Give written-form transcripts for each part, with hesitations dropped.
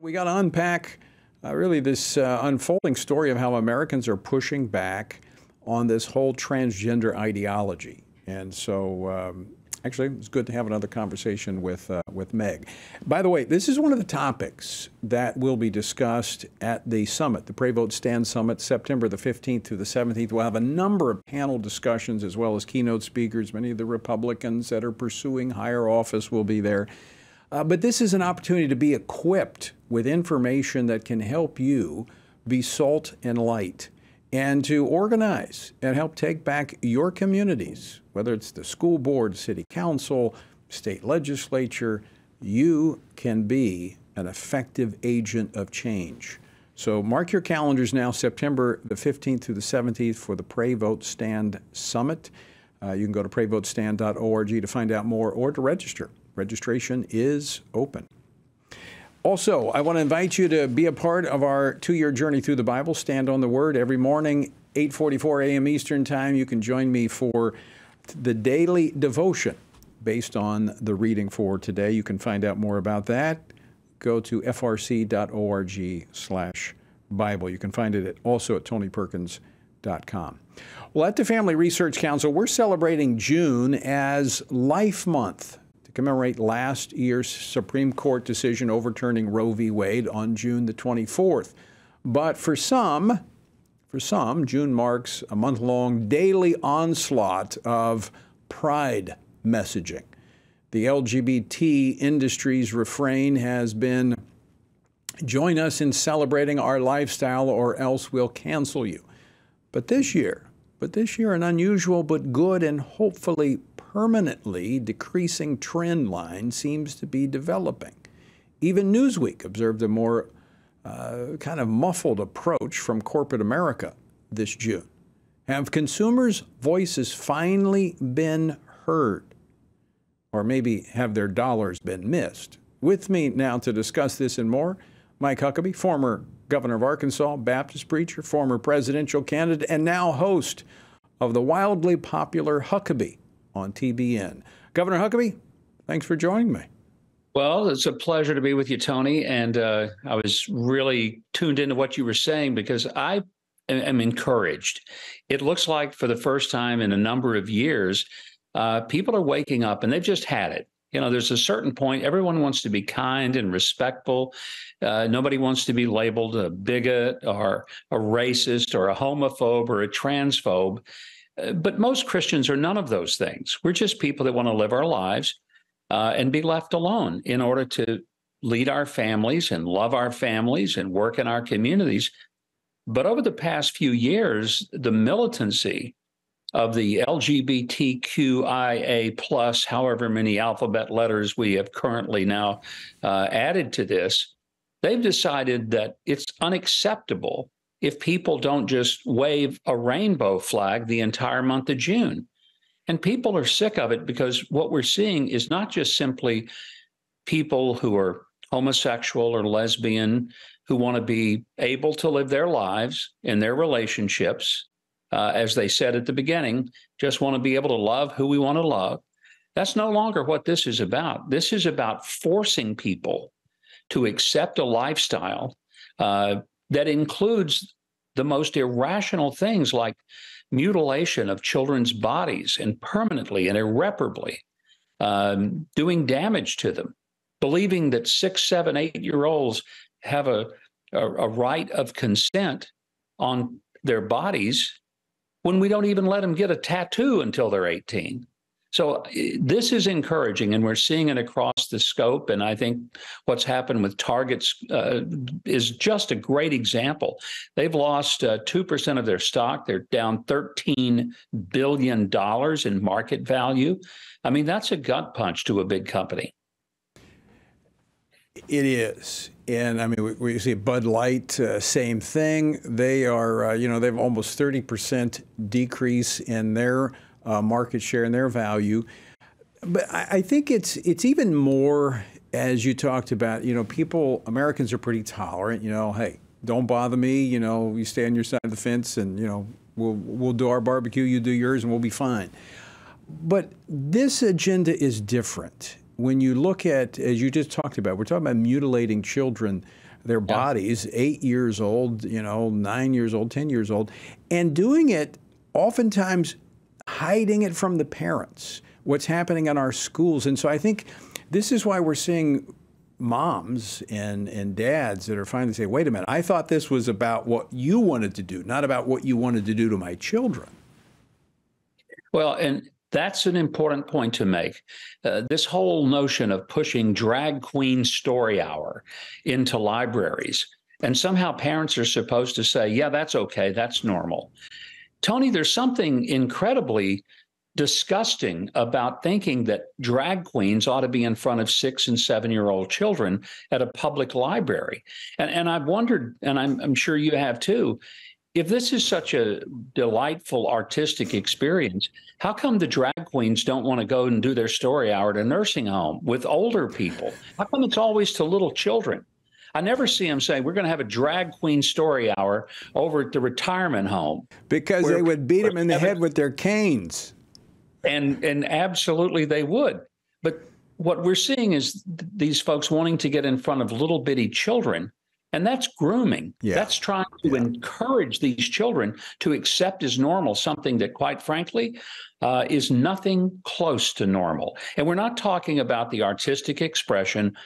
We got to unpack really this unfolding story of how Americans are pushing back on this whole transgender ideology. And so actually, it's good to have another conversation with Meg. By the way, this is one of the topics that will be discussed at the summit, the Pray Vote Stand Summit, September the 15th through the 17th. We'll have a number of panel discussions as well as keynote speakers. Many of the Republicans that are pursuing higher office will be there. But this is an opportunity to be equipped with information that can help you be salt and light and to organize and help take back your communities, whether it's the school board, city council, state legislature. You can be an effective agent of change. So mark your calendars now, September the 15th through the 17th for the Pray Vote Stand Summit. You can go to prayvotestand.org to find out more or to register. Registration is open. Also, I want to invite you to be a part of our 2-year journey through the Bible, Stand on the Word. Every morning, 8:44 a.m. Eastern Time, you can join me for the daily devotion based on the reading for today. You can find out more about that. Go to frc.org/Bible. You can find it also at tonyperkins.com. Well, at the Family Research Council, we're celebrating June as Life Month, commemorate last year's Supreme Court decision overturning Roe v. Wade on June the 24th. But for some, June marks a month-long daily onslaught of pride messaging. The LGBT industry's refrain has been, "Join us in celebrating our lifestyle or else we'll cancel you." But this year, an unusual but good and hopefully permanently decreasing trend line seems to be developing. Even Newsweek observed a more kind of muffled approach from corporate America this June. Have consumers' voices finally been heard? Or maybe have their dollars been missed? With me now to discuss this and more, Mike Huckabee, former governor of Arkansas, Baptist preacher, former presidential candidate, and now host of the wildly popular Huckabee on TBN. Governor Huckabee, thanks for joining me. Well, it's a pleasure to be with you, Tony. And I was really tuned into what you were saying because I am encouraged. It looks like for the first time in a number of years, people are waking up and they've just had it. You know, there's a certain point, everyone wants to be kind and respectful. Nobody wants to be labeled a bigot or a racist or a homophobe or a transphobe. But most Christians are none of those things. We're just people that want to live our lives and be left alone in order to lead our families and love our families and work in our communities. But over the past few years, the militancy of the LGBTQIA plus, however many alphabet letters we have currently now added to this, they've decided that it's unacceptable if people don't just wave a rainbow flag the entire month of June. And people are sick of it because what we're seeing is not just simply people who are homosexual or lesbian who want to be able to live their lives in their relationships, as they said at the beginning, just want to be able to love who we want to love. That's no longer what this is about. This is about forcing people to accept a lifestyle that includes the most irrational things like mutilation of children's bodies and permanently and irreparably, doing damage to them, believing that 6, 7, 8-year-olds have a right of consent on their bodies when we don't even let them get a tattoo until they're 18. So this is encouraging, and we're seeing it across the scope. And I think what's happened with Target's is just a great example. They've lost 2% of their stock. They're down $13 billion in market value. I mean, that's a gut punch to a big company. It is. And I mean, we see Bud Light, same thing. They are, they have almost 30% decrease in their market share and their value. But I think it's even more, as you talked about, Americans are pretty tolerant, hey, don't bother me, you stay on your side of the fence and, we'll do our barbecue, you do yours, and we'll be fine. But this agenda is different. When you look at, as you just talked about, we're talking about mutilating children. their bodies, 8 years old, 9 years old, 10 years old, and doing it oftentimes hiding it from the parents, what's happening in our schools. And so I think this is why we're seeing moms and dads that are finally saying, wait a minute, I thought this was about what you wanted to do, not about what you wanted to do to my children. Well, and that's an important point to make. This whole notion of pushing drag queen story hour into libraries, and somehow parents are supposed to say, yeah, that's okay, that's normal. Tony, there's something incredibly disgusting about thinking that drag queens ought to be in front of 6- and 7-year-old children at a public library. And I've wondered, and I'm sure you have too, if this is such a delightful artistic experience, how come the drag queens don't want to go and do their story hour at a nursing home with older people? How come it's always to little children? I never see them say, we're going to have a drag queen story hour over at the retirement home. Because they would beat them in the head with their canes. And absolutely they would. But what we're seeing is these folks wanting to get in front of little bitty children, and that's grooming. Yeah. That's trying to encourage these children to accept as normal something that, quite frankly, is nothing close to normal. And we're not talking about the artistic expression.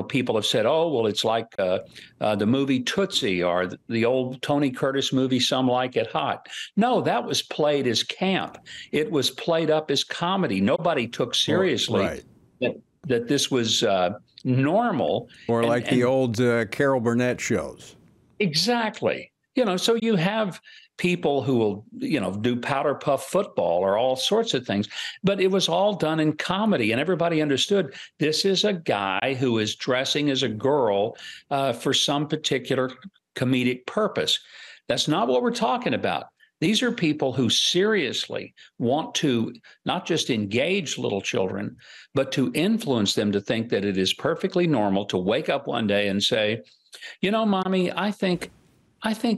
People have said, oh, well, it's like the movie Tootsie or the old Tony Curtis movie, Some Like It Hot. No, that was played as camp. It was played up as comedy. Nobody took seriously that this was normal. Or like the old Carol Burnett shows. Exactly. So you have people who will, do powder puff football or all sorts of things, but it was all done in comedy, and everybody understood this is a guy who is dressing as a girl for some particular comedic purpose. That's not what we're talking about. These are people who seriously want to not just engage little children, but to influence them to think that it is perfectly normal to wake up one day and say, Mommy, I think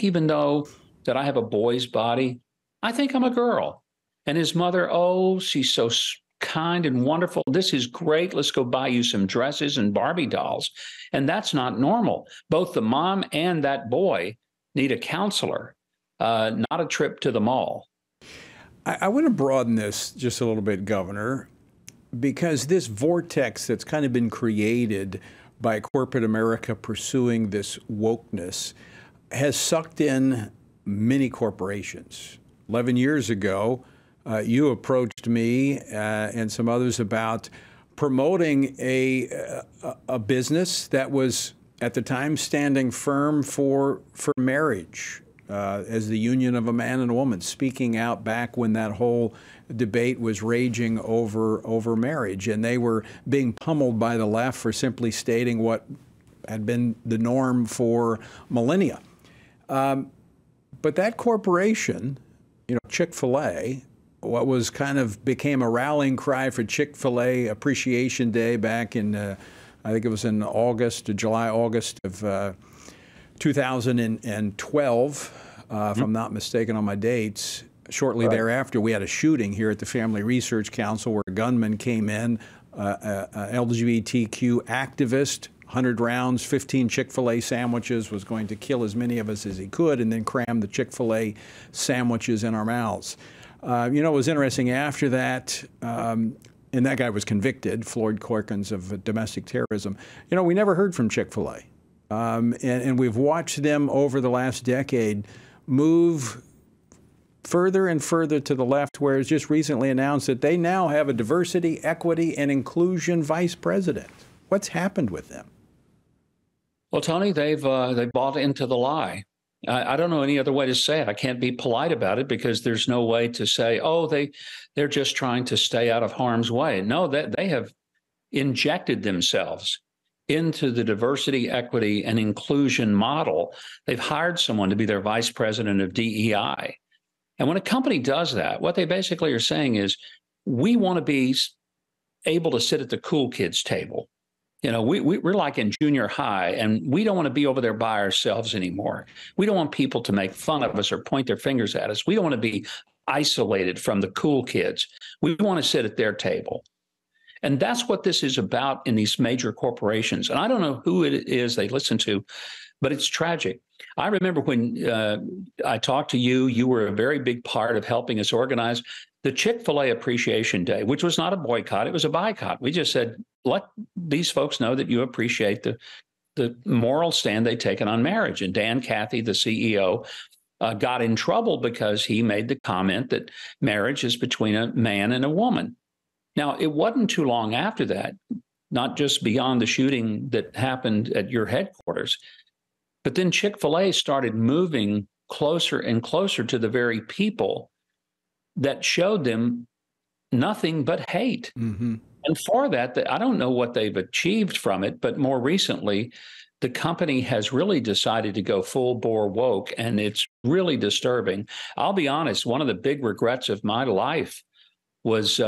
even though that I have a boy's body, I think I'm a girl. And his mother, oh, she's so kind and wonderful. This is great. Let's go buy you some dresses and Barbie dolls. And that's not normal. Both the mom and that boy need a counselor, not a trip to the mall. I want to broaden this just a little bit, Governor, because this vortex that's kind of been created by corporate America pursuing this wokeness has sucked in many corporations. 11 years ago, you approached me and some others about promoting a business that was at the time standing firm for marriage as the union of a man and a woman, speaking out back when that whole debate was raging over marriage. And they were being pummeled by the left for simply stating what had been the norm for millennia. But that corporation, Chick-fil-A, what was kind of became a rallying cry for Chick-fil-A Appreciation Day back in, I think it was in July, August of 2012, if I'm not mistaken on my dates. Shortly thereafter, we had a shooting here at the Family Research Council where a gunman came in, LGBTQ activist, 100 rounds, 15 Chick-fil-A sandwiches, was going to kill as many of us as he could and then cram the Chick-fil-A sandwiches in our mouths. It was interesting after that, and that guy was convicted, Floyd Corkins, of domestic terrorism. We never heard from Chick-fil-A. And we've watched them over the last decade move further and further to the left, where it's just recently announced that they now have a diversity, equity, and inclusion vice president. What's happened with them? Well, Tony, they've bought into the lie. I don't know any other way to say it. I can't be polite about it because there's no way to say, oh, they're just trying to stay out of harm's way. No, they have injected themselves into the diversity, equity, and inclusion model. They've hired someone to be their vice president of DEI. And when a company does that, what they basically are saying is, we want to be able to sit at the cool kids table. We're like in junior high, and we don't want to be over there by ourselves anymore. We don't want people to make fun of us or point their fingers at us. We don't want to be isolated from the cool kids. We want to sit at their table. And that's what this is about in these major corporations. And I don't know who it is they listen to, but it's tragic. I remember when I talked to you, you were a very big part of helping us organize the Chick-fil-A Appreciation Day, which was not a boycott, it was a boycott. We just said, let these folks know that you appreciate the moral stand they've taken on marriage. And Dan Cathy, the CEO, got in trouble because he made the comment that marriage is between a man and a woman. Now, it wasn't too long after that, not just beyond the shooting that happened at your headquarters, but then Chick-fil-A started moving closer and closer to the very people that showed them nothing but hate. Mm-hmm. And for that, I don't know what they've achieved from it, but more recently, the company has really decided to go full bore woke, and it's really disturbing. I'll be honest, one of the big regrets of my life was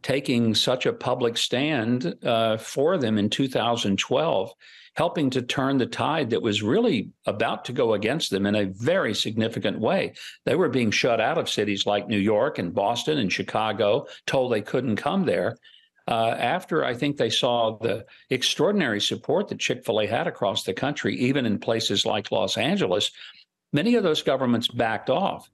taking such a public stand for them in 2012, helping to turn the tide that was really about to go against them in a very significant way. They were being shut out of cities like New York and Boston and Chicago, told they couldn't come there. After I think they saw the extraordinary support that Chick-fil-A had across the country, even in places like Los Angeles, many of those governments backed off.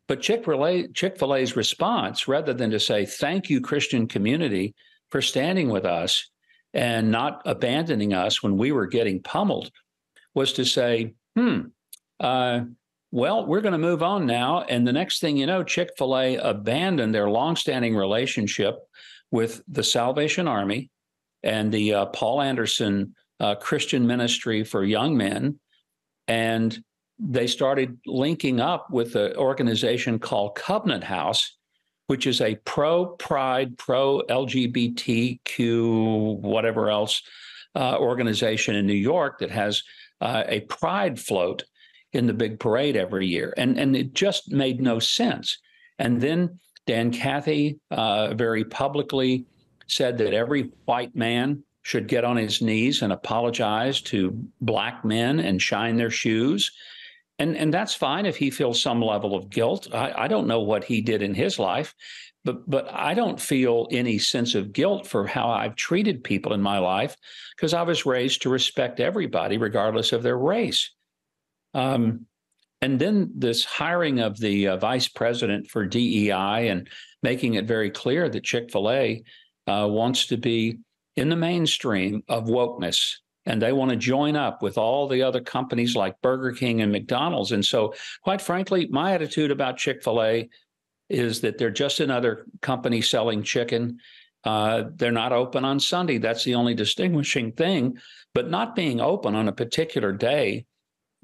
But Chick-fil-A's response, rather than to say, thank you, Christian community, for standing with us and not abandoning us when we were getting pummeled, was to say, well, we're going to move on now. And the next thing you know, Chick-fil-A abandoned their longstanding relationship with the Salvation Army and the Paul Anderson Christian Ministry for Young Men. And they started linking up with an organization called Covenant House, which is a pro-pride, pro-LGBTQ, whatever else, organization in New York that has a pride float in the big parade every year. And it just made no sense. And then Dan Cathy very publicly said that every white man should get on his knees and apologize to black men and shine their shoes. And that's fine if he feels some level of guilt. I don't know what he did in his life, but I don't feel any sense of guilt for how I've treated people in my life because I was raised to respect everybody regardless of their race. And then this hiring of the vice president for DEI and making it very clear that Chick-fil-A wants to be in the mainstream of wokeness. And they want to join up with all the other companies like Burger King and McDonald's. And so, quite frankly, my attitude about Chick-fil-A is that they're just another company selling chicken. They're not open on Sunday. That's the only distinguishing thing. But not being open on a particular day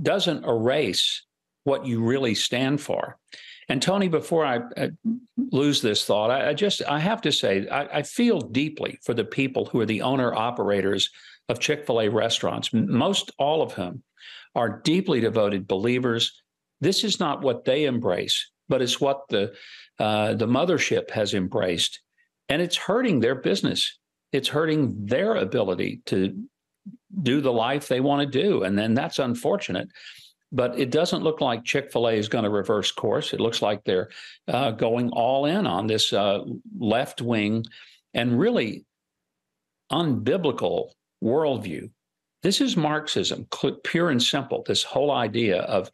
doesn't erase what you really stand for. And Tony, before I lose this thought, I have to say, I feel deeply for the people who are the owner-operators of Chick-fil-A restaurants, most all of whom are deeply devoted believers. This is not what they embrace, but it's what the mothership has embraced. And it's hurting their business. It's hurting their ability to do the life they want to do. And then that's unfortunate. But it doesn't look like Chick-fil-A is going to reverse course. It looks like they're going all in on this left-wing and really unbiblical worldview. This is Marxism, pure and simple, this whole idea of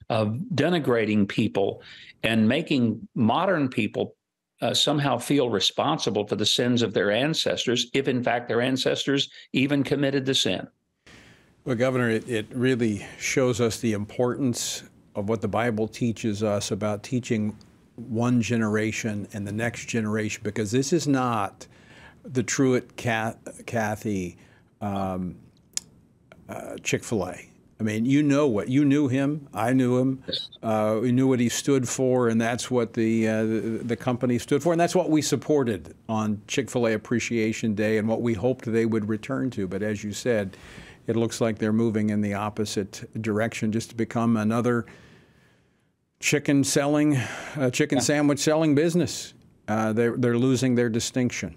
denigrating people and making modern people somehow feel responsible for the sins of their ancestors, if in fact their ancestors even committed the sin. Well, Governor, it really shows us the importance of what the Bible teaches us about teaching one generation and the next generation, because this is not the Truett Cathy Chick-fil-A. I mean, you knew him. I knew him. We knew what he stood for, and that's what the company stood for, and that's what we supported on Chick-fil-A Appreciation Day, and what we hoped they would return to. But as you said, it looks like they're moving in the opposite direction, just to become another chicken sandwich selling business. They're losing their distinction.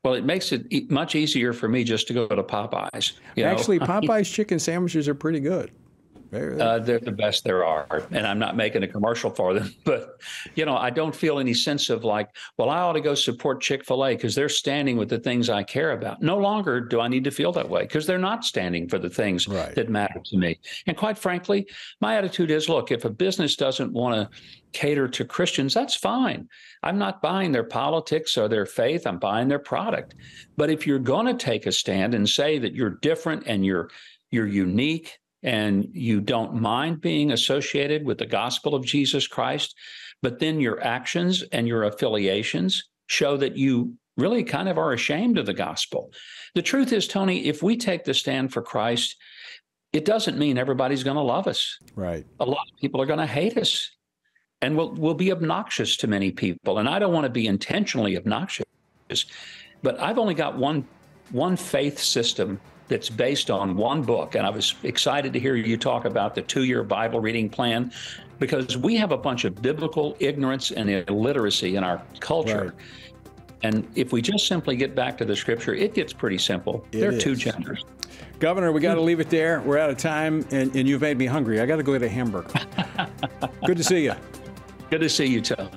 Well, it makes it much easier for me just to go to Popeyes. Actually, Popeyes chicken sandwiches are pretty good. They're the best there are. And I'm not making a commercial for them, but, I don't feel any sense of like, well, I ought to go support Chick-fil-A because they're standing with the things I care about. No longer do I need to feel that way because they're not standing for the things that matter to me. And quite frankly, my attitude is, look, if a business doesn't want to cater to Christians, that's fine. I'm not buying their politics or their faith. I'm buying their product. But if you're going to take a stand and say that you're different and you're unique, and you don't mind being associated with the gospel of Jesus Christ, but then your actions and your affiliations show that you really kind of are ashamed of the gospel. The truth is, Tony, if we take the stand for Christ, it doesn't mean everybody's going to love us. Right. A lot of people are going to hate us, and we'll be obnoxious to many people. And I don't want to be intentionally obnoxious, but I've only got one faith system that's based on one book. And I was excited to hear you talk about the 2-year Bible reading plan, because we have a bunch of biblical ignorance and illiteracy in our culture. Right. And if we just simply get back to the scripture, it gets pretty simple. There are two genders. Governor, we got to leave it there. We're out of time, and you've made me hungry. I got to go get a hamburger. Good to see you. Good to see you, Tony.